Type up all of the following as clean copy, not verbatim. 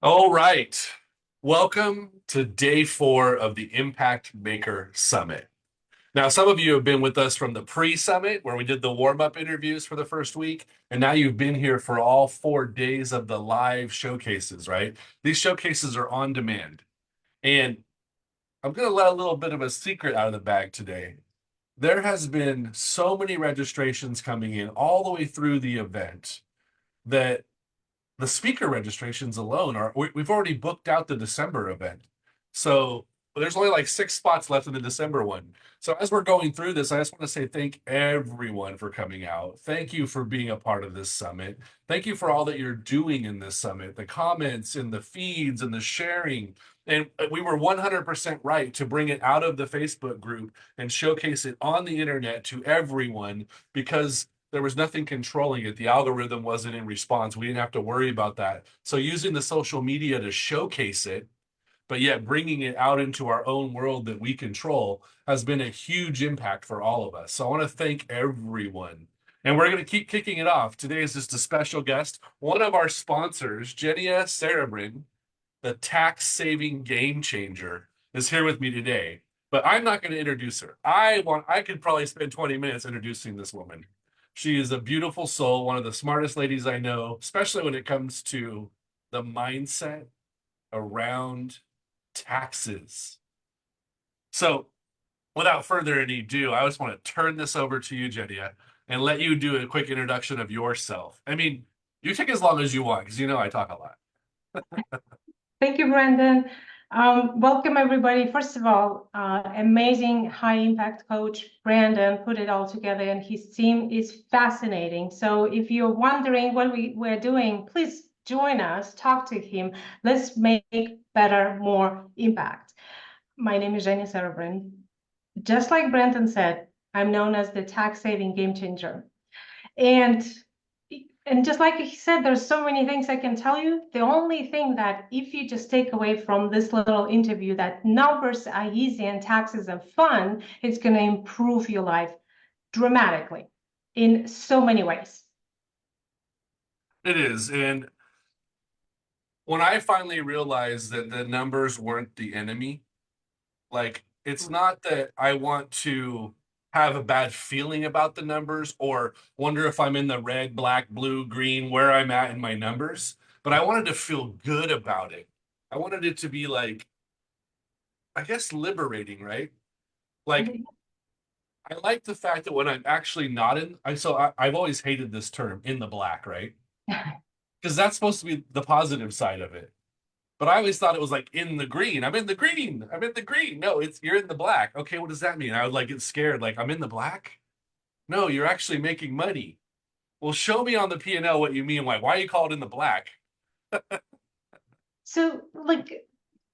All right. Welcome to day 4 of the Impact Maker Summit. Now, some of you have been with us from the pre-summit where we did the warm-up interviews for the first week, and now you've been here for all 4 days of the live showcases, right? These showcases are on demand. And I'm going to let a little bit of a secret out of the bag today. There has been so many registrations coming in all the way through the event that the speaker registrations alone we've already booked out the December event. So there's only like 6 spots left in the December one. So as we're going through this, I just want to say thank everyone for coming out. Thank you for being a part of this summit. Thank you for all that you're doing in this summit, the comments and the feeds and the sharing. And we were 100% right to bring it out of the Facebook group and showcase it on the internet to everyone because there was nothing controlling it. The algorithm wasn't in response. We didn't have to worry about that. So using the social media to showcase it, but yet bringing it out into our own world that we control has been a huge impact for all of us. So I want to thank everyone. And we're going to keep kicking it off. Today is just a special guest, one of our sponsors, Jenia Serebrin, the tax saving game changer, is here with me today. But I'm not going to introduce her. I could probably spend 20 minutes introducing this woman. She is a beautiful soul, one of the smartest ladies I know, especially when it comes to the mindset around taxes. So, without further ado, I just want to turn this over to you, Jenia, and let you do a quick introduction of yourself. I mean, you take as long as you want because you know I talk a lot. Thank you, Brandon. Welcome, everybody. First of all, amazing high impact coach, Brandon, put it all together, and his team is fascinating. So if you're wondering what we're doing, please join us, talk to him. Let's make better, more impact. My name is Jenia Serebrin. Just like Brandon said, I'm known as the tax saving game changer. And just like he said, there's so many things I can tell you. The only thing that if you just take away from this little interview that numbers are easy and taxes are fun, it's going to improve your life dramatically in so many ways. It is. And when I finally realized that the numbers weren't the enemy, like it's not that I want to have a bad feeling about the numbers or wonder if I'm in the red, black, blue, green, where I'm at in my numbers, but I wanted to feel good about it. I wanted it to be like, I guess, liberating, right? Like, I like the fact that when I'm actually not in, I've always hated this term, in the black, right? Because that's supposed to be the positive side of it. But I always thought it was like in the green. I'm in the green. I'm in the green. No, it's you're in the black. Okay, what does that mean? I would like get scared. Like I'm in the black. No, you're actually making money. Well, show me on the P&L what you mean. Why you call it in the black? So, like,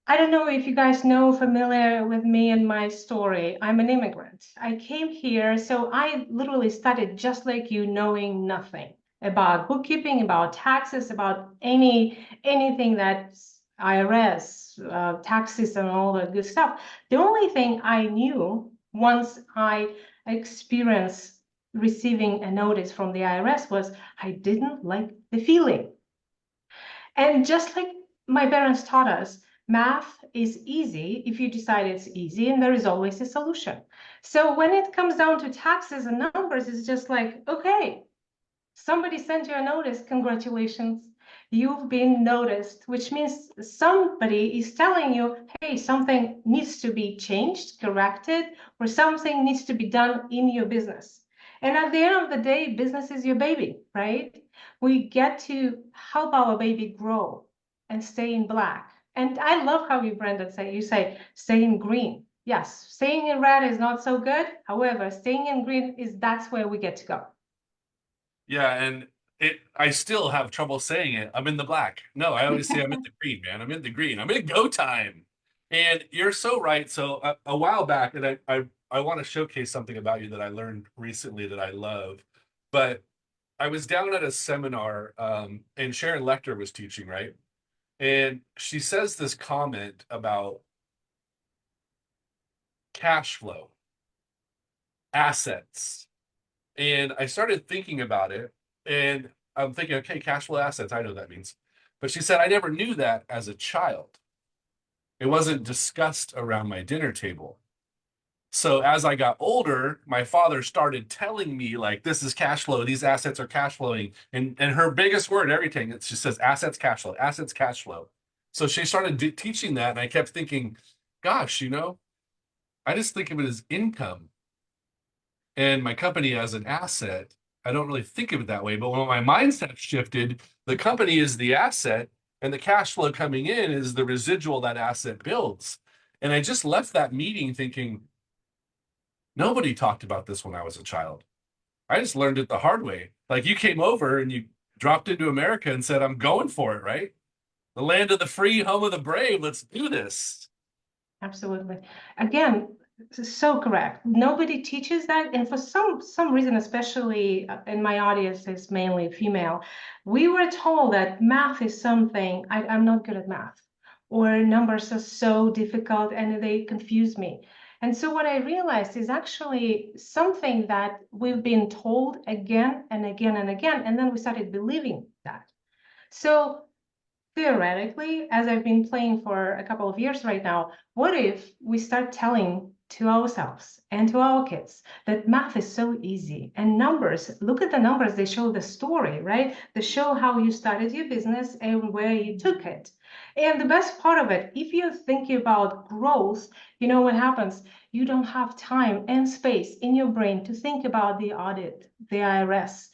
I don't know if you guys know, familiar with me and my story. I'm an immigrant. I came here, so I literally started just like you, knowing nothing about bookkeeping, about taxes, about anything that's IRS, tax system, and all that good stuff. The only thing I knew once I experienced receiving a notice from the IRS was I didn't like the feeling. And just like my parents taught us, math is easy if you decide it's easy, and there is always a solution. So when it comes down to taxes and numbers, it's just like, okay, somebody sent you a notice, congratulations. You've been noticed, which means somebody is telling you, hey, something needs to be changed, corrected, or something needs to be done in your business. And at the end of the day, business is your baby, right? We get to help our baby grow and stay in black. And I love how you, Brandon, say stay in green. Yes, staying in red is not so good. However, staying in green that's where we get to go. Yeah, and I still have trouble saying it. I'm in the black. No, I always say I'm in the green, man. I'm in the green. I'm in go time. And you're so right. So a while back, and I want to showcase something about you that I learned recently that I love. But I was down at a seminar, and Sharon Lecter was teaching, right? And she says this comment about cash flow, assets. And I started thinking about it, and I'm thinking, okay, cash flow assets, I know what that means. But she said, I never knew that as a child. It wasn't discussed around my dinner table. So as I got older, my father started telling me like this is cash flow, these assets are cash flowing. And her biggest word, everything, she says assets cash flow, assets cash flow. So she started teaching that, and I kept thinking, gosh, I just think of it as income and my company as an asset. I don't really think of it that way. But when my mindset shifted, the company is the asset and the cash flow coming in is the residual that asset builds. And I just left that meeting thinking, nobody talked about this when I was a child. I just learned it the hard way. Like you came over and you dropped into America and said, I'm going for it, right? The land of the free, home of the brave. Let's do this. Absolutely. Again, so correct. Nobody teaches that, and for some reason, especially in my audience is mainly female, we were told that math is something I'm not good at math, or numbers are so difficult and they confuse me. And so what I realized is actually something that we've been told again and again and again, and then we started believing that. So theoretically, as I've been playing for a couple of years right now, what if we start telling to ourselves and to our kids that math is so easy and numbers, look at the numbers, they show the story, right? They show how you started your business and where you took it. And the best part of it, if you're thinking about growth, you know what happens? You don't have time and space in your brain to think about the audit, the IRS,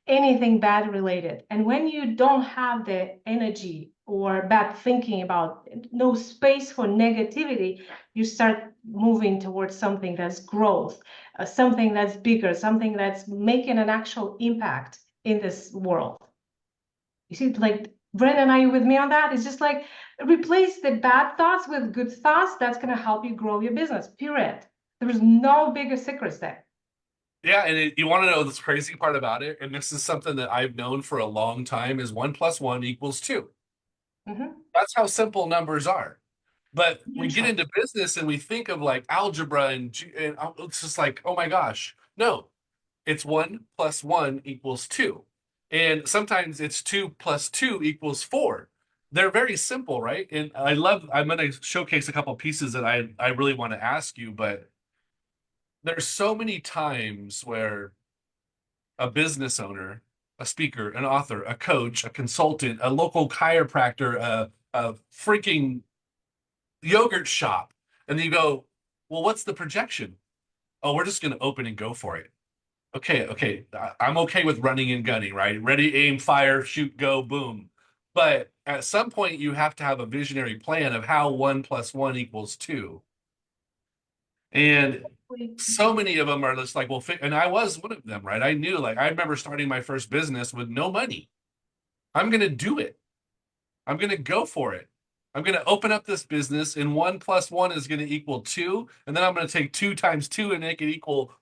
anything bad related. And when you don't have the energy or bad thinking about, no space for negativity, you start moving towards something that's growth, something that's bigger, something that's making an actual impact in this world. You see, like, Brendan, are you with me on that? It's just like replace the bad thoughts with good thoughts. That's going to help you grow your business, period. There's no bigger secrets there. Yeah, and you want to know this crazy part about it, and this is something that I've known for a long time, is 1 + 1 = 2. Mhm. That's how simple numbers are. But we get Neutral. into business and we think of like algebra and it's just like, oh my gosh, no, it's 1 + 1 = 2. And sometimes it's 2 + 2 = 4. They're very simple, right? And I'm going to showcase a couple pieces that I really want to ask you, but there's so many times where a business owner, a speaker, an author, a coach, a consultant, a local chiropractor, a freaking yogurt shop, and you go, well, what's the projection? Oh, we're just going to open and go for it. Okay, okay. I'm okay with running and gunning, right? Ready, aim, fire, shoot, go, boom. But at some point, you have to have a visionary plan of how 1 + 1 = 2. And so many of them are just like, well, and I was one of them, right? I knew, like, I remember starting my first business with no money. I'm going to do it. I'm going to go for it. I'm going to open up this business, and 1 + 1 is going to equal 2. And then I'm going to take 2 times 2 and make it equal,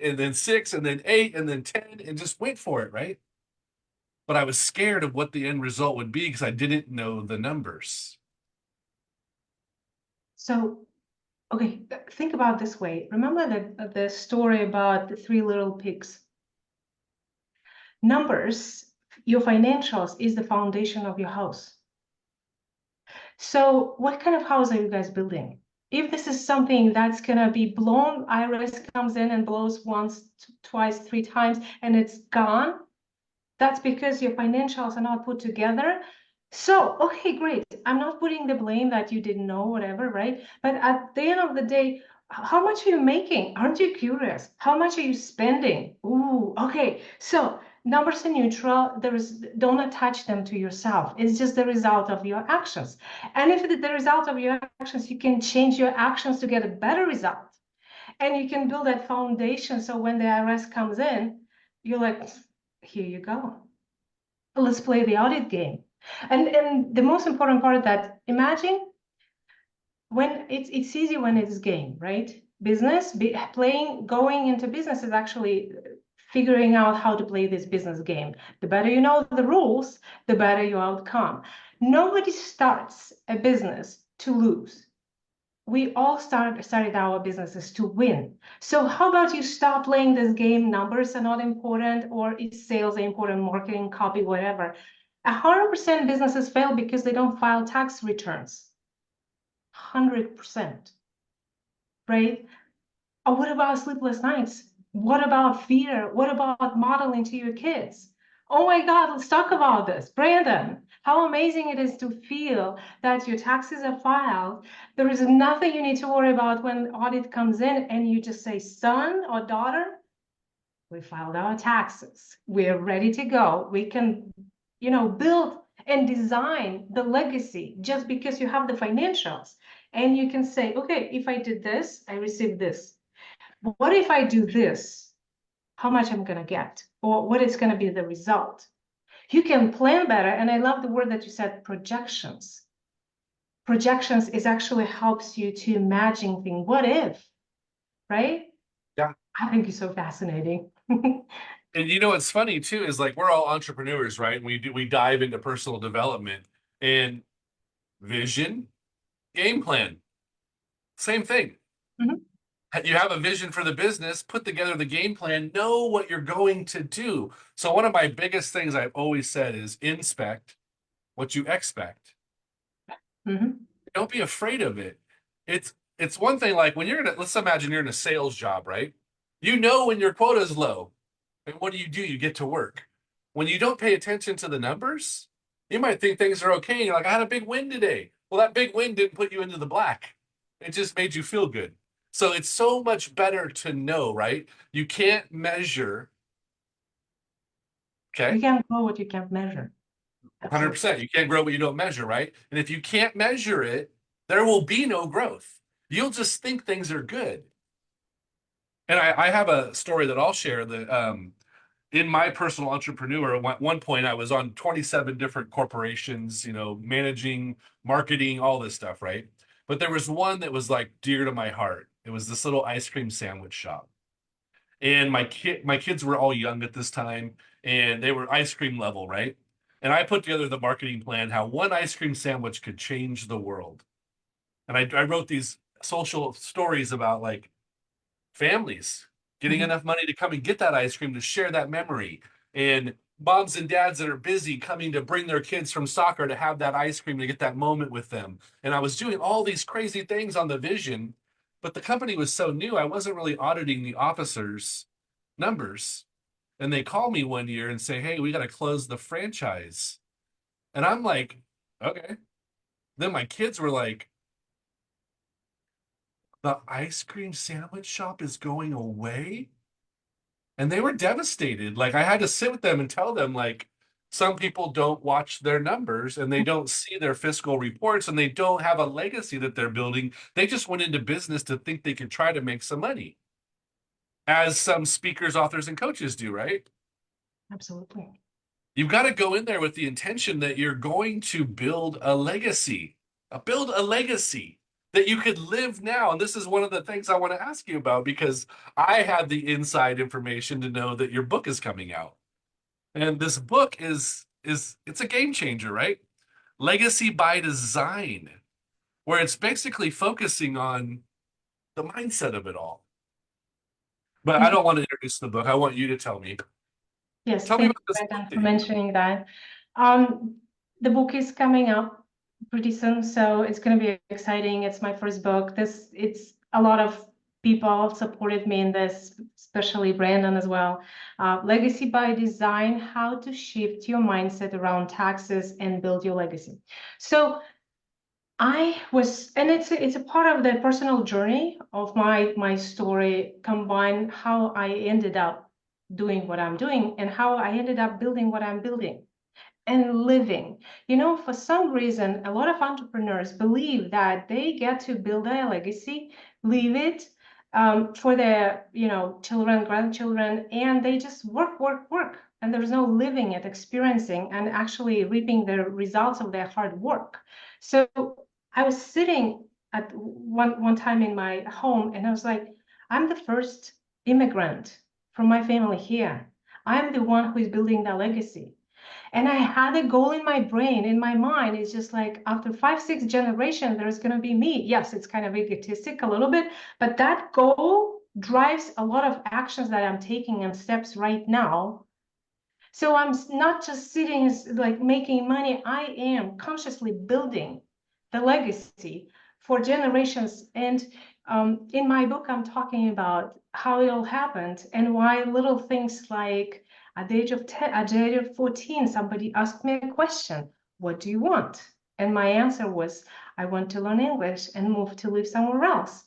and then 6, and then 8, and then 10, and just wait for it, right? But I was scared of what the end result would be because I didn't know the numbers. So, okay, think about this way. Remember the story about the three little pigs? Numbers, your financials is the foundation of your house. So what kind of house are you guys building? If this is something that's gonna be blown, IRS comes in and blows once, twice, 3 times, and it's gone, that's because your financials are not put together. So, okay, great. I'm not putting the blame that you didn't know, whatever, right? But at the end of the day, how much are you making? Aren't you curious? How much are you spending? Ooh, okay. So numbers are neutral. Don't attach them to yourself. It's just the result of your actions. And if it's the result of your actions, you can change your actions to get a better result. And you can build that foundation so when the IRS comes in, you're like, here you go. Let's play the audit game. And the most important part that imagine when it's easy when it's game, right? Going into business is actually figuring out how to play this business game. The better you know the rules, the better your outcome. Nobody starts a business to lose. We all started our businesses to win. So how about you stop playing this game? Numbers are not important, or is sales important, marketing, copy, whatever. 100% businesses fail because they don't file tax returns. 100%, right? What about sleepless nights? What about fear? What about modeling to your kids? Oh my God, let's talk about this. Brandon, how amazing it is to feel that your taxes are filed. There is nothing you need to worry about when audit comes in and you just say, son or daughter, we filed our taxes. We're ready to go. We can, build and design the legacy just because you have the financials. And you can say, okay, if I did this, I received this. What if I do this? How much I'm going to get, or what is going to be the result? You can plan better. And I love the word that you said, projections. Projections is actually helps you to imagine things. What if, right? Yeah. I think it's so fascinating. And you know what's funny too is like we're all entrepreneurs, right? We dive into personal development and vision, game plan, same thing. Mhm. You have a vision for the business, put together the game plan, know what you're going to do. So one of my biggest things I've always said is inspect what you expect. Mhm. Don't be afraid of it. It's one thing like when you're in a, let's imagine you're in a sales job, right? You know when your quota is low. And what do? You get to work. When you don't pay attention to the numbers, you might think things are okay. And you're like, I had a big win today. Well, that big win didn't put you into the black. It just made you feel good. So it's so much better to know, right? You can't measure, You okay? can't grow what you can't measure. Absolutely. 100%. You can't grow what you don't measure, right? And if you can't measure it, there will be no growth. You'll just think things are good. And I have a story that I'll share that in my personal entrepreneur, at one point I was on 27 different corporations, managing, marketing, all this stuff, right? But there was one that was like dear to my heart. It was this little ice cream sandwich shop. And my kids were all young at this time and they were ice cream level, right? And I put together the marketing plan how one ice cream sandwich could change the world. And I wrote these social stories about like families getting Mhm. enough money to come and get that ice cream to share that memory, and moms and dads that are busy coming to bring their kids from soccer to have that ice cream to get that moment with them. And I was doing all these crazy things on the vision, but the company was so new, I wasn't really auditing the officers' numbers. And they call me one year and say, hey, we got to close the franchise. And I'm like, okay. Then my kids were like, the ice cream sandwich shop is going away? And they were devastated. Like I had to sit with them and tell them like some people don't watch their numbers and they don't see their fiscal reports and they don't have a legacy that they're building. They just went into business to think they could try to make some money, as some speakers, authors, and coaches do, right? Absolutely. You've got to go in there with the intention that you're going to build a legacy, build a legacy that you could live now. And this is one of the things I want to ask you about because I had the inside information to know that your book is coming out. And this book is it's a game changer, right? Legacy by Design, where it's basically focusing on the mindset of it all. But I Mhm. don't want to introduce the book. I want you to tell me. Yes, Tell me thank about you, this book Brandon, that for you wrote. mentioning that. Um, the book is coming up pretty soon, so it's going to be exciting. It's my first book. It's a lot of people supported me in this, especially Brandon as well. Legacy by Design: How to Shift Your Mindset Around Taxes and Build Your Legacy. So and it's a part of the personal journey of my story, combine how I ended up doing what I'm doing and how I ended up building what I'm building and living. For some reason, a lot of entrepreneurs believe that they get to build a legacy, leave it for their, children, grandchildren, and they just work, work, work. And there's no living it, experiencing, and actually reaping the results of their hard work. So I was sitting at one time in my home, and I was like, I'm the first immigrant from my family here. I'm the one who is building that legacy. And I had a goal in my brain, in my mind. It's just like after 5, 6 generations, there's going to be me. Yes, it's kind of egotistic a little bit, but that goal drives a lot of actions that I'm taking and steps right now So I'm not just sitting like making money, I am consciously building the legacy for generations. And in my book, I'm talking about how it all happened and why little things like at the age of 10, at the age of 14, somebody asked me a question, what do you want? And my answer was, I want to learn English and move to live somewhere else.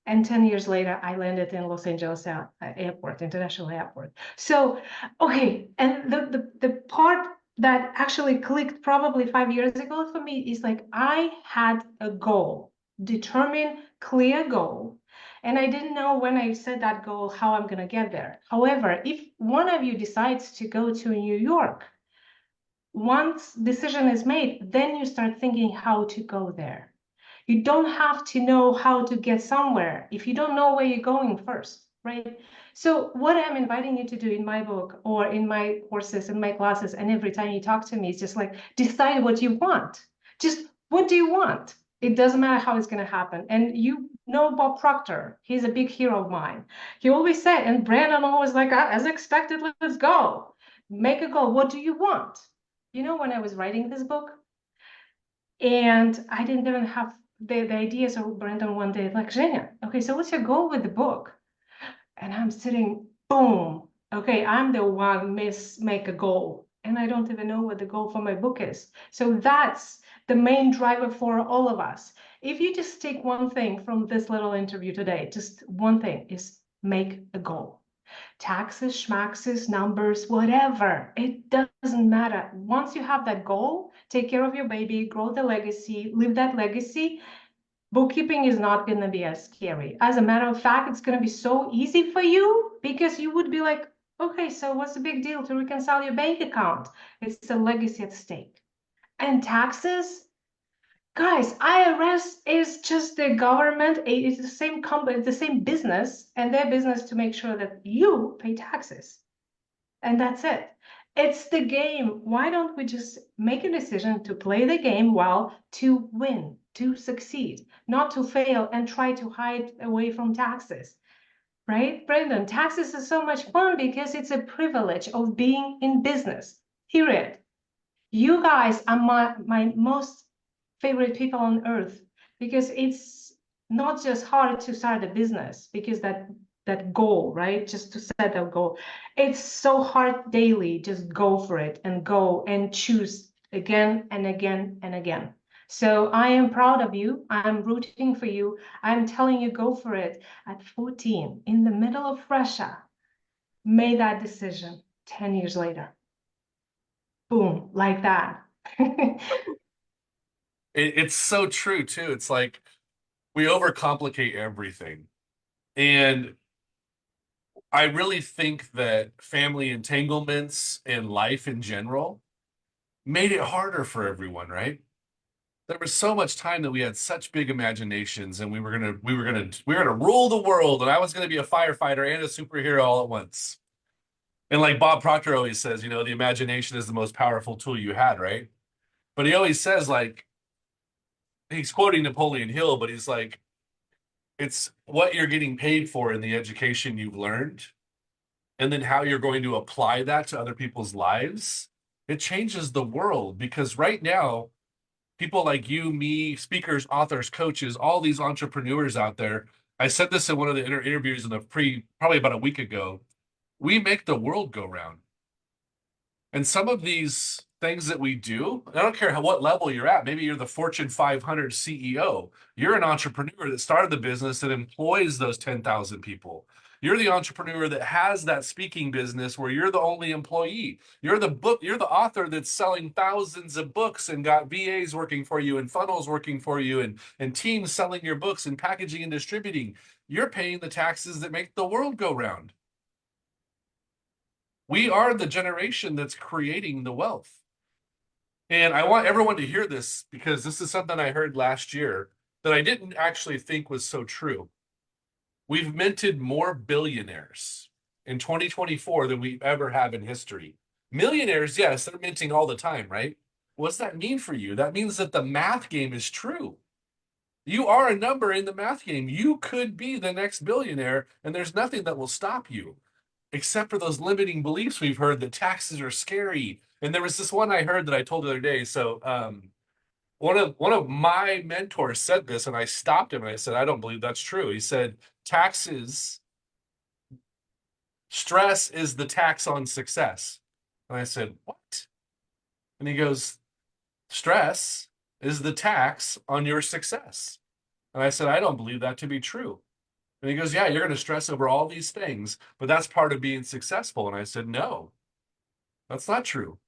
And 10 years later, I landed in Los Angeles airport, international airport. So, okay, and the part that actually clicked probably 5 years ago for me is like I had a goal, determined, clear goal. And I didn't know when I set that goal how I'm going to get there. However, if one of you decides to go to New York, once decision is made, then you start thinking how to go there. You don't have to know how to get somewhere if you don't know where you're going first, right? So what I'm inviting you to do in my book or in my courses, in my classes, and every time you talk to me, is just like decide what you want. Just what do you want? It doesn't matter how it's going to happen. And you know Bob Proctor, he's a big hero of mine. He always said, and Brandon always like, as expected, let's go. Make a goal. What do you want? You know, when I was writing this book, and I didn't even have the idea. So Brandon one day, like, Jenia, okay, so what's your goal with the book? And I'm sitting, boom. Okay, I'm the one make a goal. And I don't even know what the goal for my book is. So that's the main driver for all of us. If you just take one thing from this little interview today, just one thing is make a goal. Taxes, schmaxes, numbers, whatever. It doesn't matter. Once you have that goal, take care of your baby, grow the legacy, live that legacy. Bookkeeping is not going to be as scary. As a matter of fact, it's going to be so easy for you because you would be like, okay, so what's the big deal to reconcile your bank account? It's the legacy at stake. And taxes, guys, IRS is just the government. It's the same company, the same business, and their business to make sure that you pay taxes. And that's it. It's the game. Why don't we just make a decision to play the game well, to win, to succeed, not to fail and try to hide away from taxes, right? Brendan, taxes are so much fun because it's a privilege of being in business, period. You guys are my most favorite people on earth because it's not just hard to start a business because that goal, right? Just to set that goal. It's so hard daily. Just go for it and go and choose again and again and again. So I am proud of you. I'm rooting for you. I'm telling you, go for it. At 14, in the middle of Russia, made that decision 10 years later. Boom, like that. It's so true too. It's like we overcomplicate everything. And I really think that family entanglements and life in general made it harder for everyone, right? There was so much time that we had such big imaginations and we were gonna rule the world and I was gonna be a firefighter and a superhero all at once. And like Bob Proctor always says, the imagination is the most powerful tool you had, right? But he always says, like, he's quoting Napoleon Hill, but he's like, it's what you're getting paid for in the education you've learned, and then how you're going to apply that to other people's lives. It changes the world because right now, people like you, me, speakers, authors, coaches, all these entrepreneurs out there. I said this in one of the interviews in the probably about a week ago. We make the world go round. And some of these things that we do, I don't care what level you're at. Maybe you're the Fortune 500 CEO. You're an entrepreneur that started the business that employs those 10,000 people. You're the entrepreneur that has that speaking business where you're the only employee. You're the author that's selling thousands of books and got VAs working for you and funnels working for you and teams selling your books and packaging and distributing. You're paying the taxes that make the world go round. We are the generation that's creating the wealth. And I want everyone to hear this because this is something I heard last year that I didn't actually think was so true. We've minted more billionaires in 2024 than we ever have in history. Millionaires, yes, they're minting all the time, right? What's that mean for you? That means that the math game is true. You are a number in the math game. You could be the next billionaire, and there's nothing that will stop you. except for those limiting beliefs we've heard that taxes are scary. And there was this one I heard that I told the other day. So one of my mentors said this, and I stopped him and I said, I don't believe that's true. He said, taxes, stress is the tax on success. And I said, what? And he goes, stress is the tax on your success. And I said, I don't believe that to be true. And he goes, yeah, you're going to stress over all these things, but that's part of being successful. And I said, no, that's not true.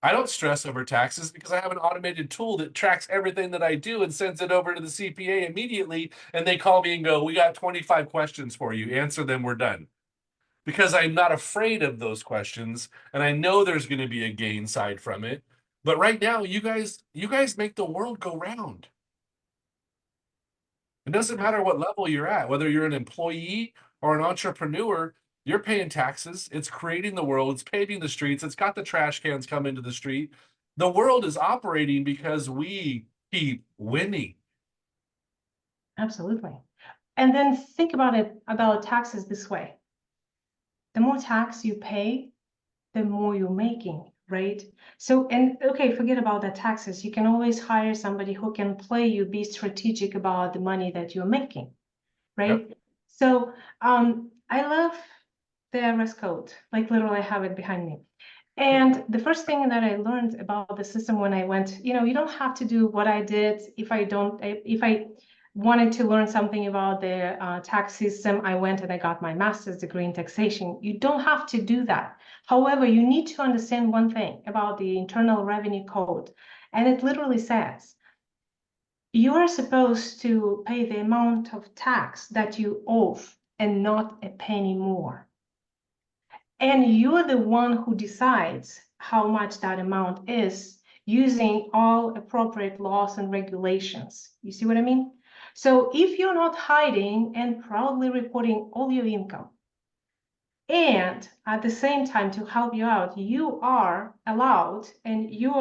I don't stress over taxes because I have an automated tool that tracks everything that I do and sends it over to the CPA immediately. And they call me and go, we got 25 questions for you. Answer them, we're done. Because I'm not afraid of those questions. And I know there's going to be a gain side from it. But right now, you guys make the world go round. It doesn't matter what level you're at, whether you're an employee or an entrepreneur, you're paying taxes. It's creating the world, it's paving the streets, it's got the trash cans come into the street. The world is operating because we keep winning. Absolutely. And then think about taxes this way. The more tax you pay, the more you're making, right? So, and okay, forget about the taxes. You can always hire somebody who can play you, be strategic about the money that you're making, Yep. right? So, I love the RS code, like literally I have it behind me. And the first thing that I learned about the system when I went, you don't have to do what I did if I wanted to learn something about the tax system, I went and I got my master's degree in taxation. You don't have to do that. However, you need to understand one thing about the Internal Revenue Code. And it literally says, you are supposed to pay the amount of tax that you owe and not a penny more. And you're the one who decides how much that amount is using all appropriate laws and regulations. You see what I mean? So if you're not hiding and proudly reporting all your income, and at the same time to help you out, you are allowed and you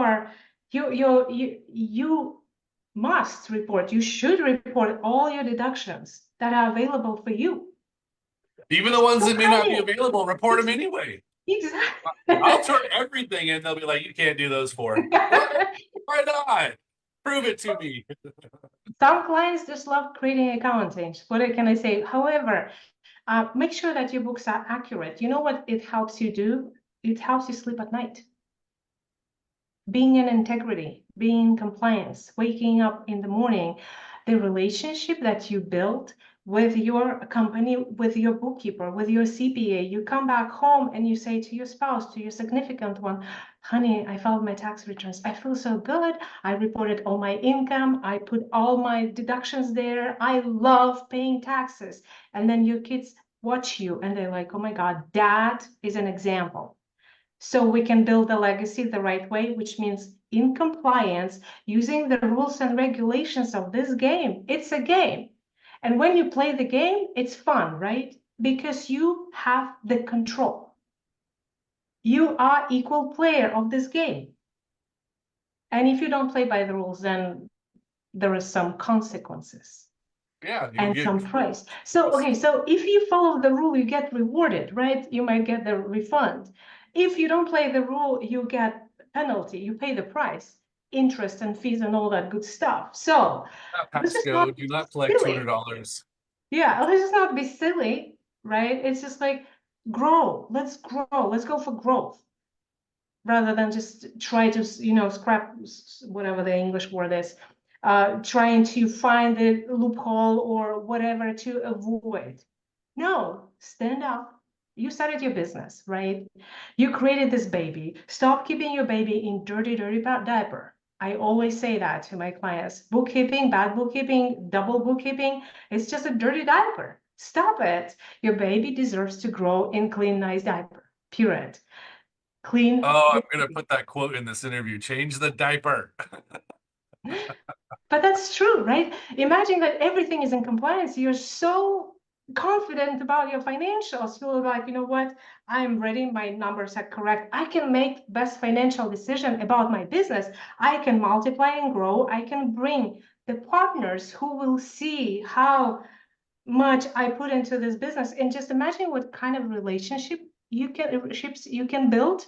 must report, you should report all your deductions that are available for you. Even the ones Stop that may not be hiding. available, report them anyway. I'll Exactly. turn everything in. They'll be like, you can't do those for. What? Why not? Prove it to me. Some clients just love creating accounting. What can I say? However, make sure that your books are accurate. You know what it helps you do? It helps you sleep at night. Being in integrity, being in compliance, waking up in the morning, the relationship that you build with your company, with your bookkeeper, with your CPA, you come back home and you say to your spouse, to your significant one, honey, I filed my tax returns. I feel so good. I reported all my income. I put all my deductions there. I love paying taxes. And then your kids watch you and they're like, oh my God, dad is an example. So we can build a legacy the right way, which means in compliance, using the rules and regulations of this game. It's a game. And when you play the game, it's fun, right? Because you have the control. You are equal player of this game. And if you don't play by the rules, then there are some consequences Yeah, you and get. some price. So, okay, so if you follow the rule, you get rewarded, right? You might get the refund. If you don't play the rule, you get penalty, you pay the price, interest and fees and all that good stuff. So let's just not Pasco, be do not collect silly. $200. Yeah, let's just not be silly, right? It's just like grow. Let's grow. Let's go for growth rather than just try to, scrap whatever the English word is, trying to find the loophole or whatever to avoid. No, stand up. You started your business, right? You created this baby. Stop keeping your baby in dirty, dirty diaper. I always say that to my clients. Bookkeeping, bad bookkeeping, double bookkeeping, it's just a dirty diaper. Stop it. Your baby deserves to grow in clean, nice diaper. Period. Clean. Oh, I'm gonna put that quote in this interview. Change the diaper. But that's true, right? Imagine that everything is in compliance. You're so confident about your financials. You're like, you know what? I'm ready. My numbers are correct. I can make best financial decision about my business. I can multiply and grow. I can bring the partners who will see how much I put into this business, and just imagine what kind of relationships you can build,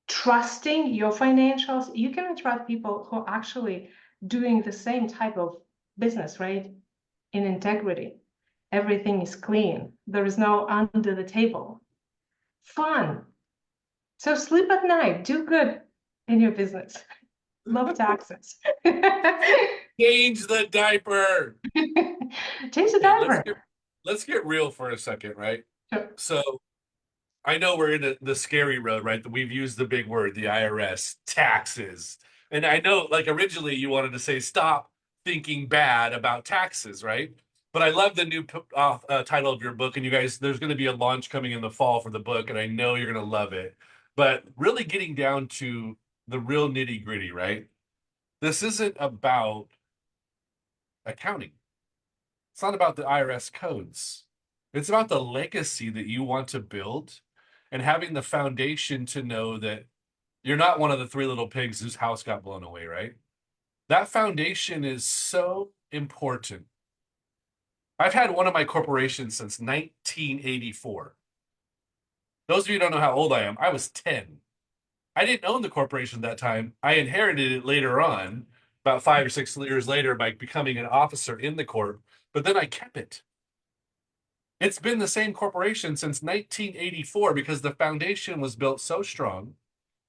trusting your financials. You can attract people who are actually doing the same type of business, right? In integrity. Everything is clean. There is no under the table. Fun. So sleep at night, do good in your business. Love taxes. Change the diaper. Change the Hey, diaper. let's get real for a second, right? Sure. So I know we're in the scary road, right? That we've used the big word, the IRS, taxes. And I know, like, originally you wanted to say, stop thinking bad about taxes, right? But I love the new title of your book. And you guys, there's going to be a launch coming in the fall for the book. And I know you're going to love it. But really getting down to the real nitty gritty, right? This isn't about accounting. It's not about the IRS codes. It's about the legacy that you want to build and having the foundation to know that you're not one of the three little pigs whose house got blown away, right? That foundation is so important. I've had one of my corporations since 1984. Those of you who don't know how old I am, I was 10. I didn't own the corporation at that time. I inherited it later on, about 5 or 6 years later, by becoming an officer in the corp, but then I kept it. It's been the same corporation since 1984 because the foundation was built so strong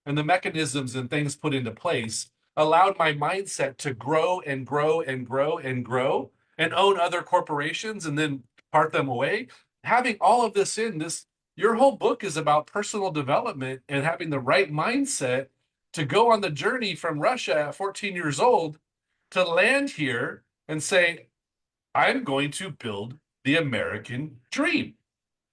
and the mechanisms and things put into place allowed my mindset to grow and grow and grow and grow and own other corporations and then part them away. Having all of this in this, your whole book is about personal development and having the right mindset to go on the journey from Russia at 14 years old to land here and say, I'm going to build the American dream.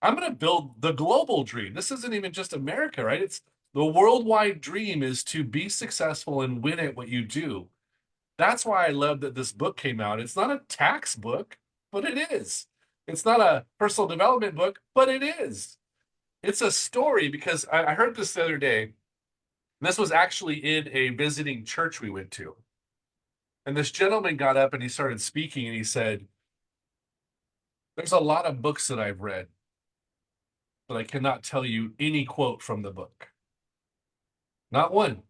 I'm going to build the global dream. This isn't even just America, right? It's the worldwide dream is to be successful and win at what you do. That's why I love that this book came out. It's not a tax book, but it is. It's not a personal development book, but it is. It's a story because I heard this the other day. This was actually in a visiting church we went to. And this gentleman got up and he started speaking and he said, there's a lot of books that I've read, but I cannot tell you any quote from the book. Not one.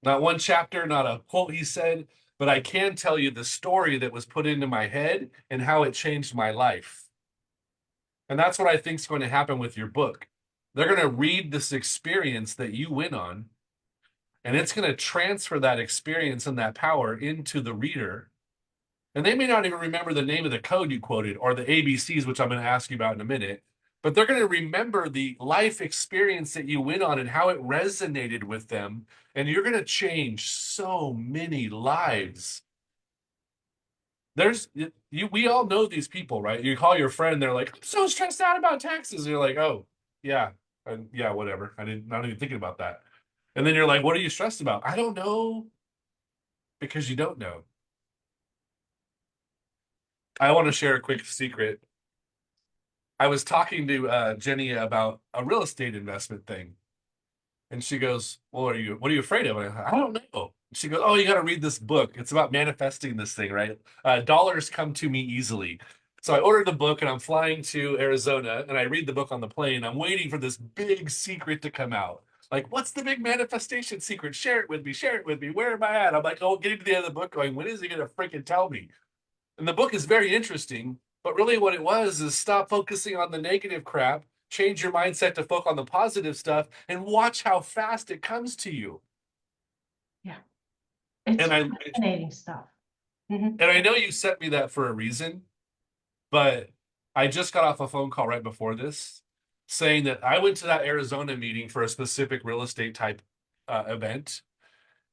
Not one chapter, not a quote he said, but I can tell you the story that was put into my head and how it changed my life. And that's what I think is going to happen with your book. They're going to read this experience that you went on, and it's going to transfer that experience and that power into the reader. And they may not even remember the name of the code you quoted or the ABCs, which I'm going to ask you about in a minute, but they're going to remember the life experience that you went on and how it resonated with them. And you're going to change so many lives. We all know these people, right? You call your friend, they're like, I'm so stressed out about taxes. And you're like, oh, yeah, yeah, whatever. Not even thinking about that. And then you're like, what are you stressed about? I don't know, because you don't know. I want to share a quick secret. I was talking to Jenia about a real estate investment thing, and she goes, "Well, what are you afraid of?" And I don't know. She goes, "Oh, you got to read this book. It's about manifesting this thing, right? Dollars come to me easily." So I ordered the book, and I'm flying to Arizona, and I read the book on the plane. I'm waiting for this big secret to come out. Like, what's the big manifestation secret? Share it with me. Share it with me. Where am I at? I'm like, oh, getting to the end of the book, going, when is he going to freaking tell me? And the book is very interesting, but really what it was is stop focusing on the negative crap, change your mindset to focus on the positive stuff, and watch how fast it comes to you. Yeah. It's And I fascinating stuff. Mhm. and I know you sent me that for a reason, but I just got off a phone call right before this saying that I went to that Arizona meeting for a specific real estate type event.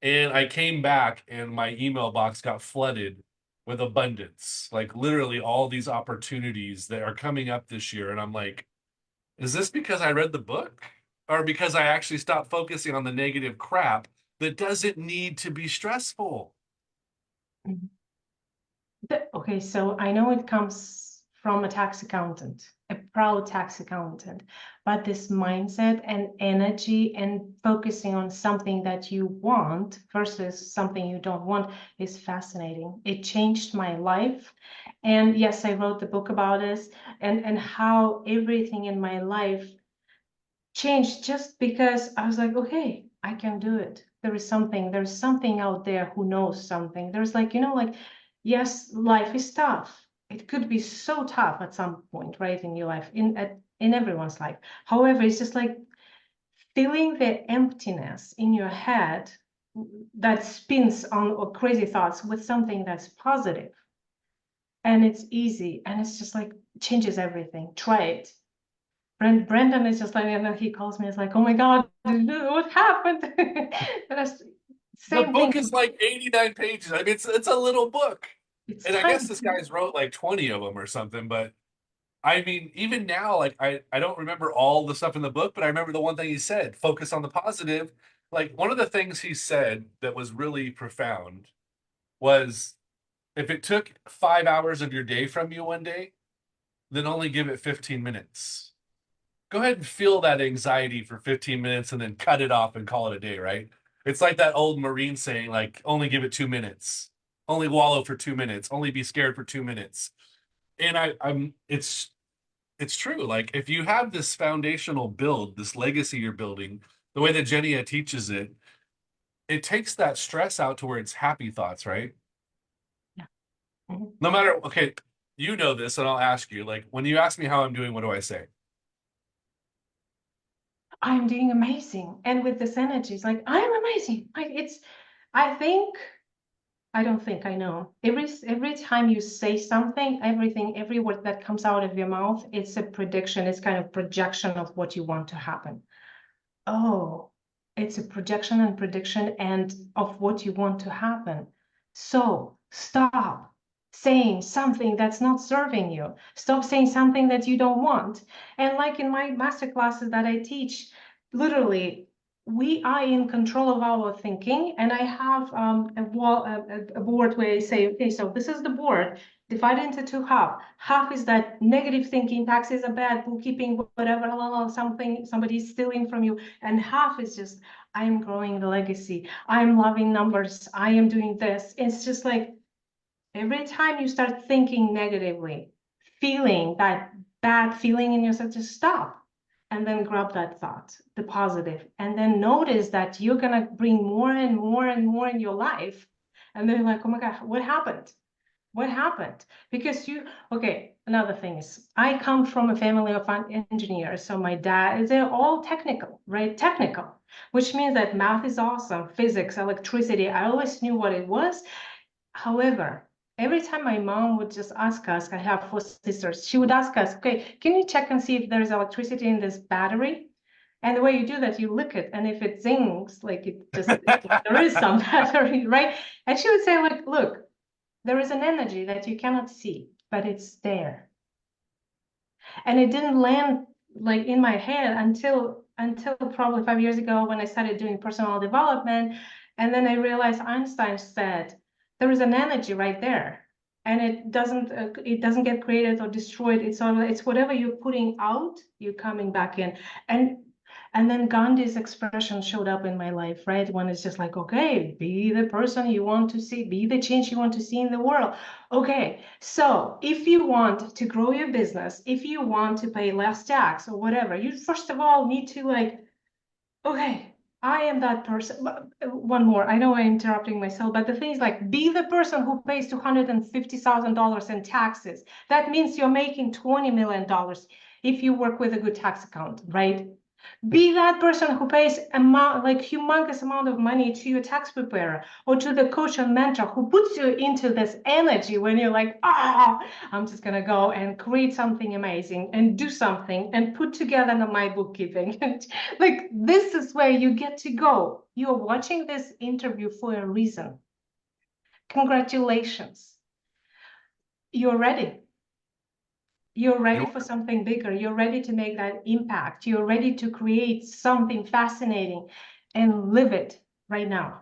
And I came back and my email box got flooded with abundance, like literally all these opportunities that are coming up this year. And I'm like, is this because I read the book or because I actually stopped focusing on the negative crap that doesn't need to be stressful? Okay, so I know it comes from a tax accountant, proud tax accountant. But this mindset and energy and focusing on something that you want versus something you don't want is fascinating. It changed my life. And yes, I wrote the book about this and how everything in my life changed just because I was like, okay, I can do it. There's something out there who knows something. There's like, like, yes, life is tough. It could be so tough at some point, right, in your life, in everyone's life. However, it's just like filling the emptiness in your head that spins on or crazy thoughts with something that's positive. And it's easy, and it's just like changes everything. Try it. Brendan is just like, and then he calls me, it's like, oh my God, what happened? That's The same thing. book is like 89 pages. I mean, it's a little book. It's And I guess time. this guy's wrote like 20 of them or something, but I mean, even now, like I don't remember all the stuff in the book, but I remember the one thing he said, focus on the positive. Like one of the things he said that was really profound was if it took 5 hours of your day from you one day, then only give it 15 minutes. Go ahead and feel that anxiety for 15 minutes and then cut it off and call it a day, right? It's like that old Marine saying, like, only give it 2 minutes, only wallow for 2 minutes, only be scared for 2 minutes. And it's true. Like if you have this foundational build, this legacy you're building, the way that Jenia teaches it, it takes that stress out to where it's happy thoughts, right? Yeah. Mhm. No matter, okay, you know this, and I'll ask you, like when you ask me how I'm doing, what do I say? I'm doing amazing. And with this energy, it's like, I'm amazing. I think, I don't think I know. Every time you say something, every word that comes out of your mouth, it's a prediction, it's kind of projection of what you want to happen. Oh, it's a projection and prediction and of what you want to happen. So stop saying something that's not serving you. Stop saying something that you don't want. And like in my master classes that I teach, literally, we are in control of our thinking. And I have a board where I say, okay, so this is the board divided into two half. Half is that negative thinking, taxes are bad, bookkeeping, whatever, somebody's stealing from you. And half is just, I am growing the legacy. I'm loving numbers. I am doing this. It's just like every time you start thinking negatively, feeling that bad feeling in yourself, just stop and then grab that thought, the positive, and then notice that you're going to bring more and more and more in your life. And then you're like, oh my God, what happened? What happened? Because okay, another thing is, I come from a family of engineers. So my dad, they're all technical, right? Technical, which means that math is awesome, physics, electricity. I always knew what it was. However, every time my mom would just ask us, I have four sisters, she would ask us, okay, can you check and see if there's electricity in this battery? And the way you do that, you look it, and if it zings, like there is some battery, right? And she would say, like, look, there is an energy that you cannot see, but it's there. And it didn't land like in my head until probably 5 years ago when I started doing personal development. And then I realized Einstein said there is an energy right there. And it doesn't get created or destroyed. It's whatever you're putting out, you're coming back in. And and then Gandhi's expression showed up in my life, right? When it's just like, okay, be the person you want to see, be the change you want to see in the world. Okay, so if you want to grow your business, if you want to pay less tax or whatever, you first of all need to like, okay, I am that person. One more, I know I'm interrupting myself, but the thing is like, be the person who pays $250,000 in taxes. That means you're making $20 million if you work with a good tax accountant, right? Be that person who pays like humongous amount of money to your tax preparer or to the coach and mentor who puts you into this energy when you're like, I'm just gonna go and create something amazing and do something and put together my bookkeeping. Like this is where you get to go. You're watching this interview for a reason. Congratulations. You're ready. You're ready You for something bigger. You're ready to make that impact. You're ready to create something fascinating and live it right now.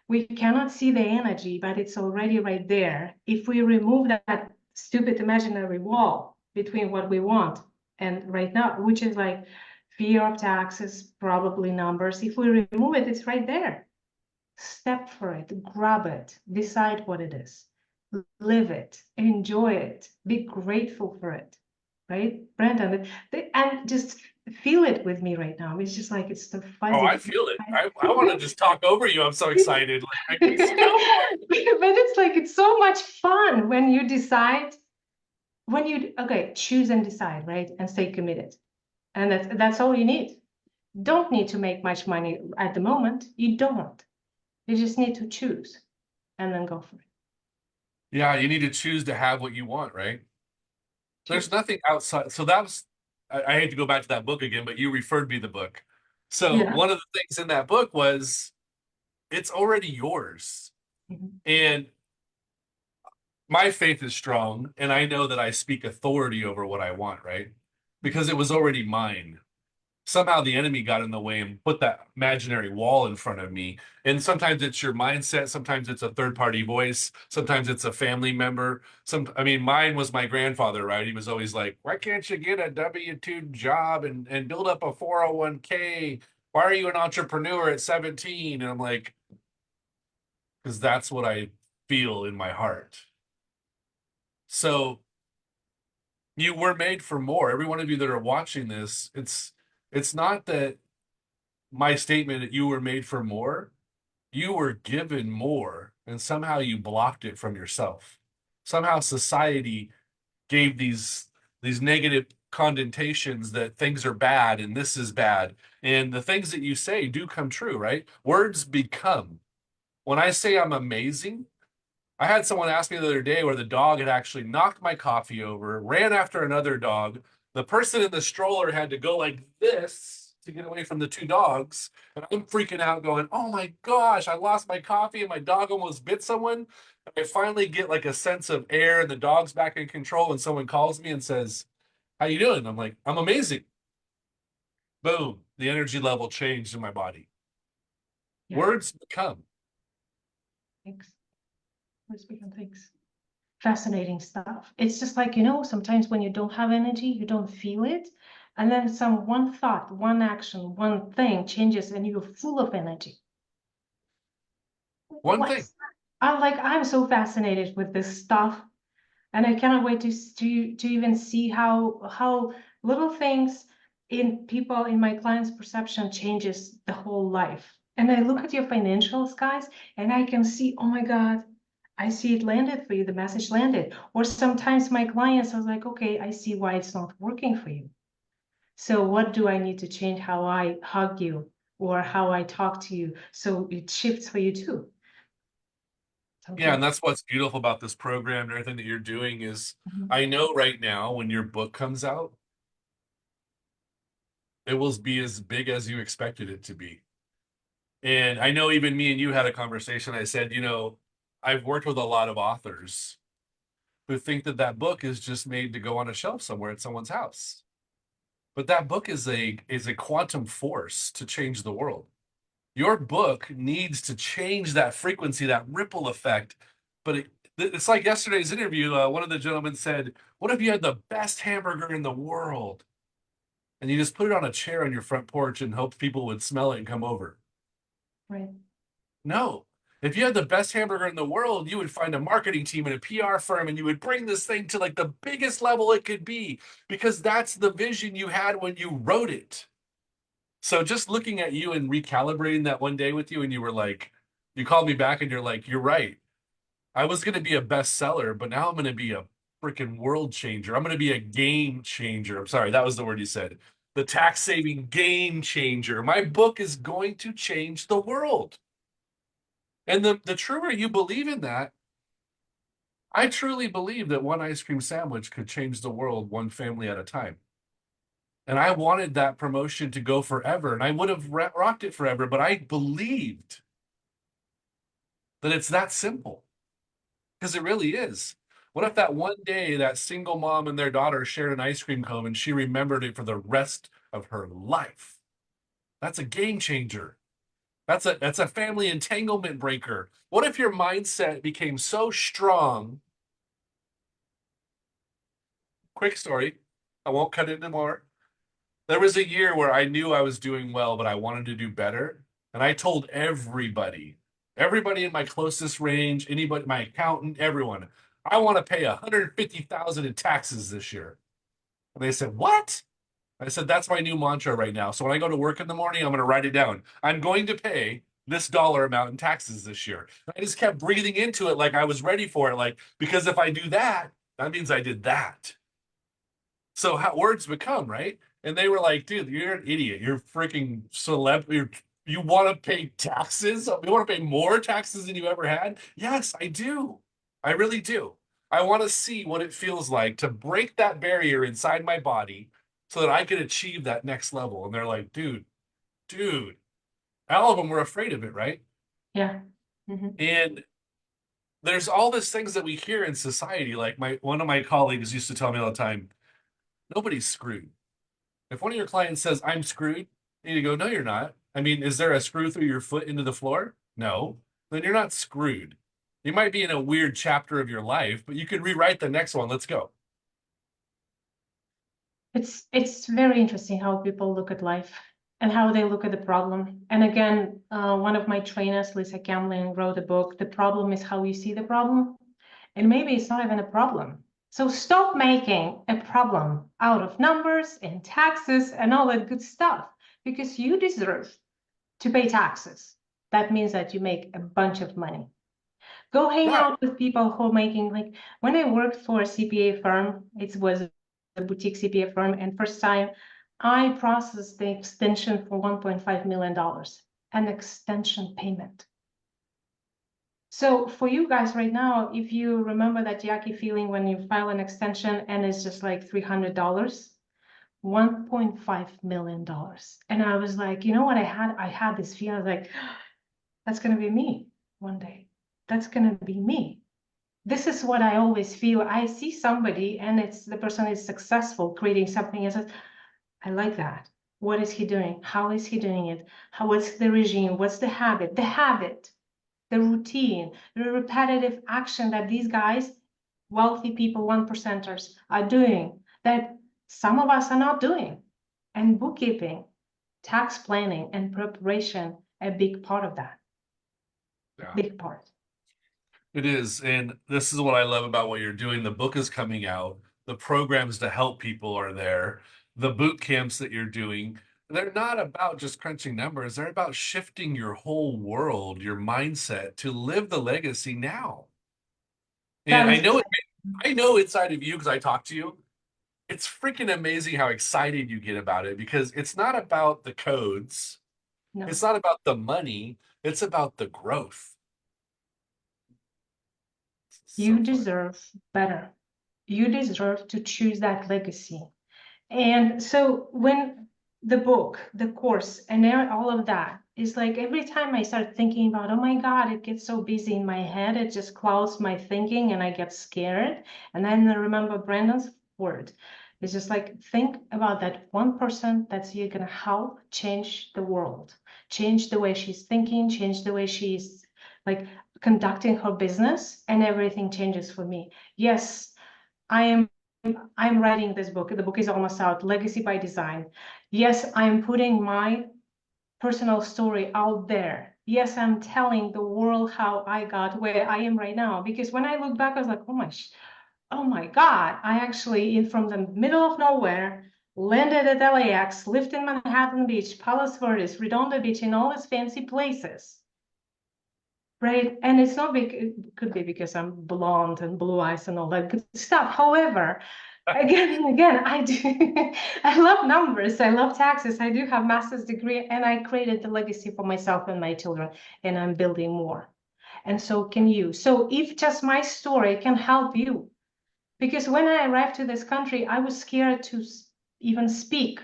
We cannot see the energy, but it's already right there. If we remove that stupid imaginary wall, between what we want and right now, which is like fear of taxes, probably numbers. If we remove it, it's right there. Step for it, grab it, decide what it is, live it, enjoy it, be grateful for it, right? Brandon, and just feel it with me right now. It's just like it's the Oh, I fuzzy. feel it. I want to just talk over you. I'm so excited. Like, I just go for it. But it's like it's so much fun when you decide, when you okay, choose and decide, right? And stay committed. And that's all you need. Don't need to make much money at the moment. You don't. You just need to choose and then go for it. Yeah, you need to choose to have what you want, right? There's Choose. nothing outside. So that was, I hate to go back to that book again, but you referred me the book. So Yeah. one of the things in that book was it's already yours. Mhm. And my faith is strong, and I know that I speak authority over what I want, right? Because it was already mine. Somehow the enemy got in the way and put that imaginary wall in front of me. And sometimes it's your mindset, sometimes it's a third party voice, sometimes it's a family member. I mean, mine was my grandfather, right? He was always like, "Why can't you get a W-2 job and build up a 401k? Why are you an entrepreneur at 17?" And I'm like, because that's what I feel in my heart. So you were made for more. Every one of you that are watching this, it's not that my statement that you were made for more, you were given more, and somehow you blocked it from yourself. Somehow society gave these negative connotations that things are bad and this is bad. And the things that you say do come true, right? Words become. When I say I'm amazing, I had someone ask me the other day where the dog had actually knocked my coffee over, ran after another dog. The person in the stroller had to go like this to get away from the two dogs. And I'm freaking out, going, "Oh my gosh, I lost my coffee and my dog almost bit someone." And I finally get like a sense of air and the dog's back in control. And someone calls me and says, "How you doing?" I'm like, "I'm amazing." Boom, the energy level changed in my body. Yeah. Words become. Thanks. Let's begin. Thanks. Fascinating stuff. It's just like, sometimes when you don't have energy, you don't feel it. And then some one thought, one action, one thing changes and you're full of energy. One thing. What's I'm so fascinated with this stuff. And I cannot wait to even see how little things in people in my clients' perception changes the whole life. And I look at your financials, guys, and I can see, oh my God, I see it landed for you. The message landed. Or sometimes my clients, I was like, okay, I see why it's not working for you. So what do I need to change how I hug you or how I talk to you so it shifts for you too? Yeah, Okay. and that's what's beautiful about this program and everything that you're doing is Mhm. I know right now when your book comes out, it will be as big as you expected it to be. And I know even me and you had a conversation. I said, I've worked with a lot of authors who think that that book is just made to go on a shelf somewhere at someone's house. But that book is a quantum force to change the world. Your book needs to change that frequency, that ripple effect. But it's like yesterday's interview. One of the gentlemen said, "What if you had the best hamburger in the world and you just put it on a chair on your front porch and hope people would smell it and come over?" Right. No. If you had the best hamburger in the world, you would find a marketing team and a PR firm and you would bring this thing to like the biggest level it could be because that's the vision you had when you wrote it. So just looking at you and recalibrating that one day with you, and you were like, you called me back and you're like, "You're right. I was going to be a bestseller, but now I'm going to be a freaking world changer. I'm going to be a game changer." I'm sorry, that was the word you said. The tax saving game changer. My book is going to change the world. And the truer you believe in that, I truly believe that one ice cream sandwich could change the world one family at a time. And I wanted that promotion to go forever, and I would have rocked it forever, but I believed that it's that simple because it really is. What Yeah. if that one day that single mom and their daughter shared an ice cream cone and she remembered it for the rest of her life? That's a game changer. That's a family entanglement breaker. What if your mindset became so strong quick story. I won't cut it anymore. There was a year where I knew I was doing well, but I wanted to do better. And I told everybody in my closest range, anybody, my accountant, everyone, I want to pay 150,000 in taxes this year. And they said, "What?" I said, "That's my new mantra right now. So when I go to work in the morning, I'm going to write it down. I'm going to pay this dollar amount in taxes this year." I just kept breathing into it like I was ready for it. Like, because if I do that, that means I did that. So how words become, right? And they were like, "Dude, you're an idiot. You're freaking you want to pay taxes? You want to pay more taxes than you ever had?" Yes, I do. I really do. I want to see what it feels like to break that barrier inside my body so that I can achieve that next level. And they're like, dude, all of them were afraid of it, right? Yeah. Hmm. And there's all these things that we hear in society. Like my one of my colleagues used to tell me all the time, nobody's screwed. If one of your clients says, "I'm screwed," you need to go, "No, you're not." I mean, is there a screw through your foot into the floor? No. Then you're not screwed. You might be in a weird chapter of your life, but you could rewrite the next one. Let's go. It's very interesting how people look at life and how they look at the problem. And again, one of my trainers, Lisa Camlin, wrote a book, "The Problem is How You See the Problem." And maybe it's not even a problem. So stop making a problem out of numbers and taxes and all that good stuff, because you deserve to pay taxes. That means that you make a bunch of money. Go hang Yeah. out with people who are making, like when I worked for a CPA firm, it was a boutique CPA firm, and first time I processed the extension for $1.5 million, an extension payment. So for you guys right now, if you remember that yucky feeling when you file an extension and it's just like $300, $1.5 million. And I was like, you know what I had this feeling, I was like, that's gonna be me one day. That's gonna be me. This is what I always feel. I see somebody and it's the person is successful creating something and says, I like that. What is he doing? How is he doing it? What's the regime? What's the habit? The routine, the repetitive action that these guys, wealthy people, one percenters, are doing that some of us are not doing. And bookkeeping, tax planning, and preparation, a big part of that. Yeah. Big part. It is. And this is what I love about what you're doing. The book is coming out, the programs to help people are there, the boot camps that you're doing. They're not about just crunching numbers, they're about shifting your whole world, your mindset to live the legacy now. And That is I know inside of you because I talk to you, it's freaking amazing how excited you get about it because it's not about the codes, no. it's not about the money, it's about the growth. It's so You fun. deserve better. You deserve to choose that legacy. And so when the book, the course, and all of that is like every time I start thinking about, oh my God, it gets so busy in my head, it just clouds my thinking and I get scared. And then I remember Brandon's word. It's just like, think about that one person that's you're gonna help change the world, change the way she's thinking, change the way she's like conducting her business, and everything changes for me. Yes, I am I'm writing this book. The book is almost out, Legacy by Design. Yes, I'm putting my personal story out there. Yes, I'm telling the world how I got where I am right now. Because when I look back, I was like, oh my God, I actually, in from the middle of nowhere, landed at LAX, lived in Manhattan Beach, Palos Verdes, Redondo Beach, in all these fancy places. Right. And it's not big, it could be because I'm blonde and blue eyes and all that good stuff. However, again and again, I do I love numbers, I love taxes, I do have master's degree, and I created the legacy for myself and my children, and I'm building more. And so can you. So if just my story can help you, because when I arrived to this country, I was scared to even speak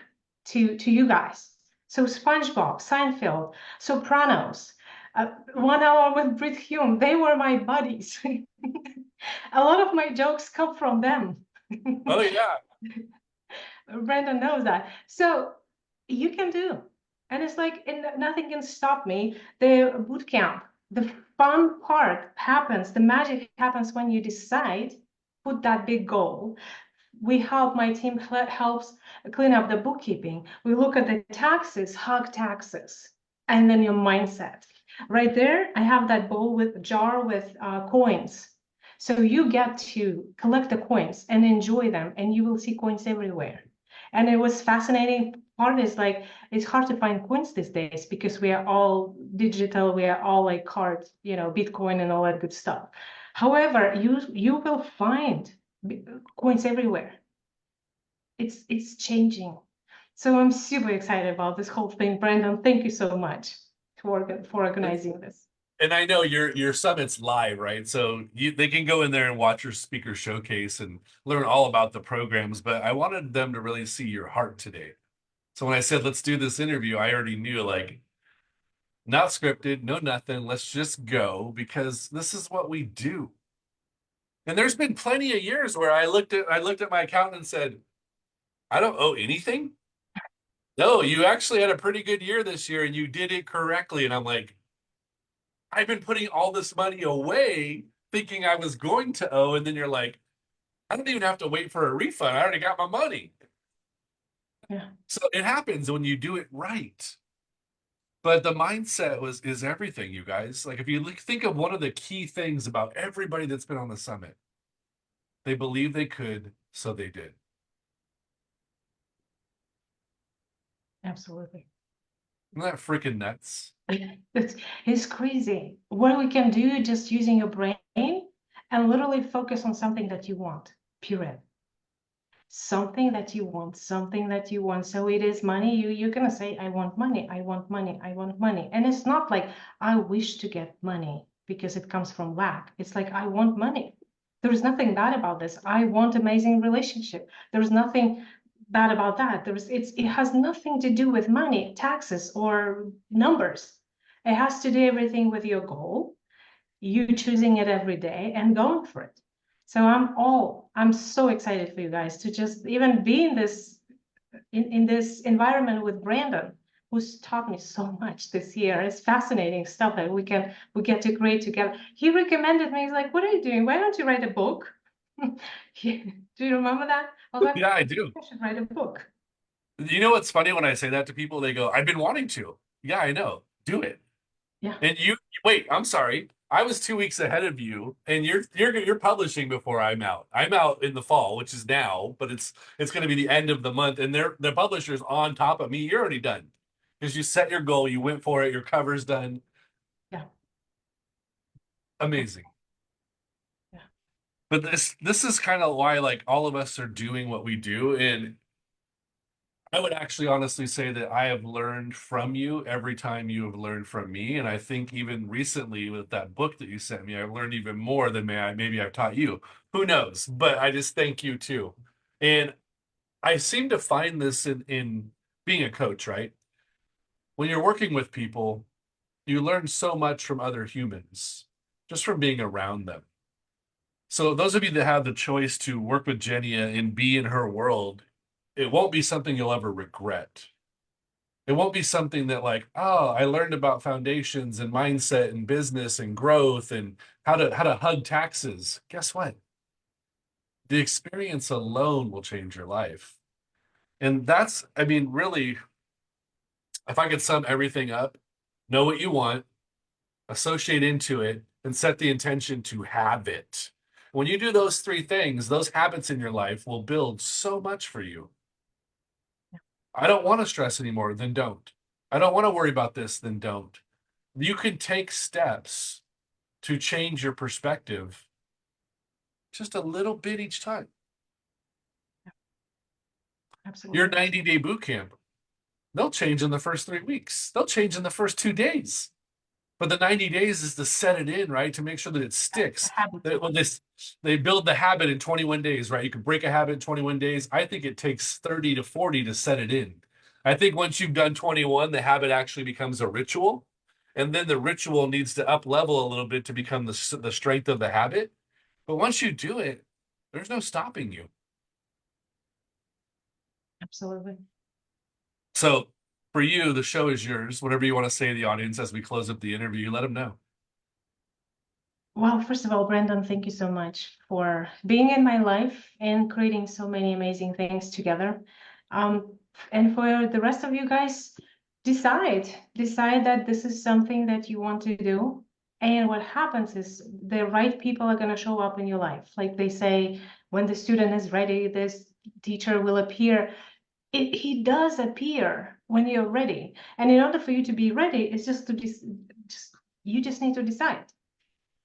to you guys. So SpongeBob, Seinfeld, Sopranos, 1 hour with Brit Hume, they were my buddies. A lot of my jokes come from them. Oh yeah. Brandon knows that. So you can do. And it's like, and nothing can stop me. The boot camp, the fun part happens, the magic happens when you decide, put that big goal, My team helps clean up the bookkeeping. We look at the taxes, hug taxes, and then your mindset. Right there, I have that jar with coins. So you get to collect the coins and enjoy them, and you will see coins everywhere. And it was fascinating. Part is like it's hard to find coins these days because we are all digital, we are all like cards, Bitcoin and all that good stuff. However, you will find coins everywhere. It's changing. So I'm super excited about this whole thing, Brandon. Thank you so much for organizing this. And I know your summit's live, right? So they can go in there and watch your speaker showcase and learn all about the programs. But I wanted them to really see your heart today. So when I said let's do this interview, I already knew like not scripted, no nothing. Let's just go because this is what we do. And there's been plenty of years where I looked at my accountant and said, I don't owe anything. No, you actually had a pretty good year this year and you did it correctly. And I'm like, I've been putting all this money away thinking I was going to owe. And then you're like, I don't even have to wait for a refund. I already got my money. Yeah, So it happens when you do it right. But the mindset is everything, you guys. Like if you think of one of the key things about everybody that's been on the summit, they believed they could, so they did. absolutely. Isn't that freaking nuts? It's crazy. What we can do just using your brain and literally focus on something that you want, period. Something that you want, something that you want. So it is money. You're gonna say, I want money, I want money, I want money. And it's not like I wish to get money because it comes from lack. It's like I want money. There's nothing bad about this. I want amazing relationship. There's nothing bad about that. It has nothing to do with money, taxes, or numbers. It has to do everything with your goal, you choosing it every day and going for it. So I'm so excited for you guys to just even be in this environment with Brandon, who's taught me so much this year. It's fascinating stuff that we get to create together. He recommended me, he's like, what are you doing? Why don't you write a book? Do you remember that? I was like, Yeah, I do. I should write a book. You know what's funny when I say that to people? They go, I've been wanting to. Yeah, I know. Do it. Yeah. And you wait, I'm sorry. I was 2 weeks ahead of you, and you're publishing before I'm out. I'm out in the fall, which is now, but it's going to be the end of the month, and the publisher's on top of me. You're already done because you set your goal, you went for it, your cover's done. Yeah. Amazing. Yeah. But this is kind of why like all of us are doing what we do, and I would actually honestly say that I have learned from you every time you have learned from me. And I think even recently with that book that you sent me, I've learned even more than maybe I've taught you. Who knows? But I just thank you too. And I seem to find this in being a coach, right? When you're working with people, you learn so much from other humans just from being around them. So those of you that have the choice to work with Jenia and be in her world, it won't be something you'll ever regret. It won't be something that like, oh, I learned about foundations and mindset and business and growth and how to hug taxes. Guess what? The experience alone will change your life. And that's, I mean, really, if I could sum everything up, know what you want, associate into it, and set the intention to have it. When you do those three things, those habits in your life will build so much for you. I don't want to stress anymore, then don't. I don't want to worry about this, then don't. You can take steps to change your perspective just a little bit each time. Your Absolutely. 90-day boot camp, they'll change in the first 3 weeks. They'll change in the first 2 days. But the 90 days is to set it in, right? To make sure that it sticks. Habit. That when they build the habit in 21 days, right? You can break a habit in 21 days. I think it takes 30 to 40 to set it in. I think once you've done 21, the habit actually becomes a ritual. And then the ritual needs to up level a little bit to become the strength of the habit. But once you do it, there's no stopping you. Absolutely. So for you, the show is yours. Whatever you want to say to the audience as we close up the interview, let them know. Well, first of all, Brandon, thank you so much for being in my life and creating so many amazing things together. Um, and for the rest of you guys, decide that this is something that you want to do. And what happens is the right people are going to show up in your life. Like they say, when the student is ready, this teacher will appear. He does appear when you're ready. And in order for you to be ready, it's just you just need to decide.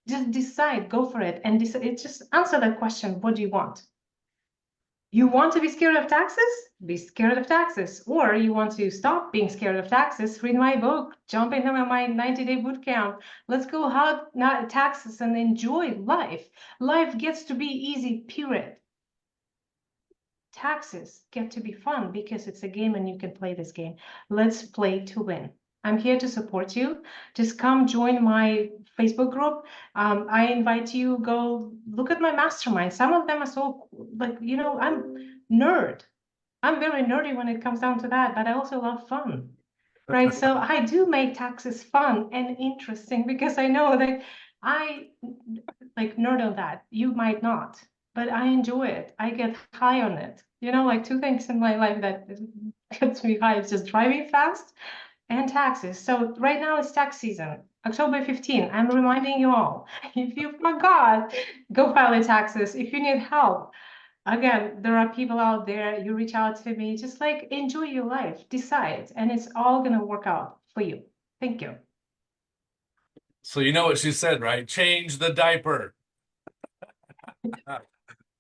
Just decide, go for it, and it's just answer that question. What do you want? You want to be scared of taxes? Be scared of taxes. Or you want to stop being scared of taxes? Read my book, jump into my 90-day boot camp. Let's go out not taxes and enjoy life. Life gets to be easy, period. Taxes get to be fun because it's a game and you can play this game. Let's play to win. I'm here to support you. Just come join my Facebook group. I invite you, go look at my mastermind. Some of them are so like, I'm nerd. I'm very nerdy when it comes down to that, but I also love fun. Right. So I do make taxes fun and interesting because I know that I like nerd on that. You might not, but I enjoy it. I get high on it. Like two things in my life that gets me high. It's just driving fast and taxes. So right now it's tax season, October 15. I'm reminding you all, if you forgot, go file your taxes. If you need help, again, there are people out there, you reach out to me, just like enjoy your life, decide, and it's all gonna work out for you. Thank you. So you know what she said, right? Change the diaper.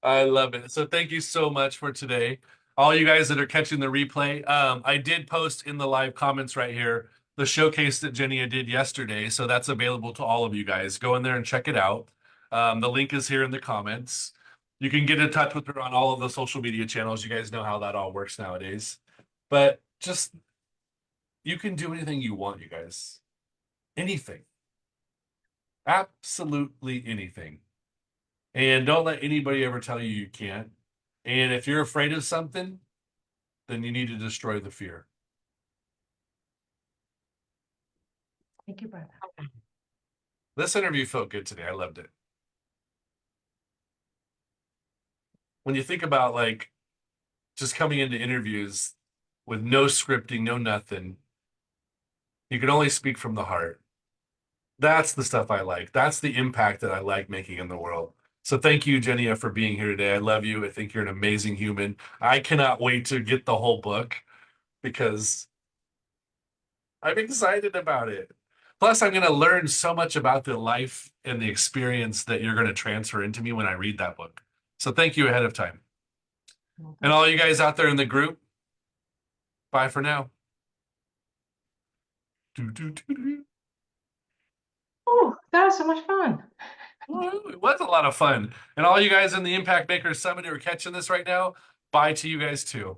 I love it. So thank you so much for today. All you guys that are catching the replay, I did post in the live comments right here the showcase that Jenia did yesterday. So that's available to all of you guys. Go in there and check it out. The link is here in the comments. You can get in touch with her on all of the social media channels. You guys know how that all works nowadays. But just, you can do anything you want, you guys. Anything. Absolutely anything. And don't let anybody ever tell you you can't. And if you're afraid of something, then you need to destroy the fear. Thank you, Brenda. This interview felt good today. I loved it. When you think about like just coming into interviews with no scripting, no nothing, you can only speak from the heart. That's the stuff I like. That's the impact that I like making in the world. So thank you, Jenia, for being here today. I love you. I think you're an amazing human. I cannot wait to get the whole book because I'm excited about it. Plus, I'm going to learn so much about the life and the experience that you're going to transfer into me when I read that book. So thank you ahead of time. And all you guys out there in the group, bye for now. Oh, that was so much fun. It was a lot of fun. And all you guys in the Impact Makers Summit who are catching this right now, bye to you guys too.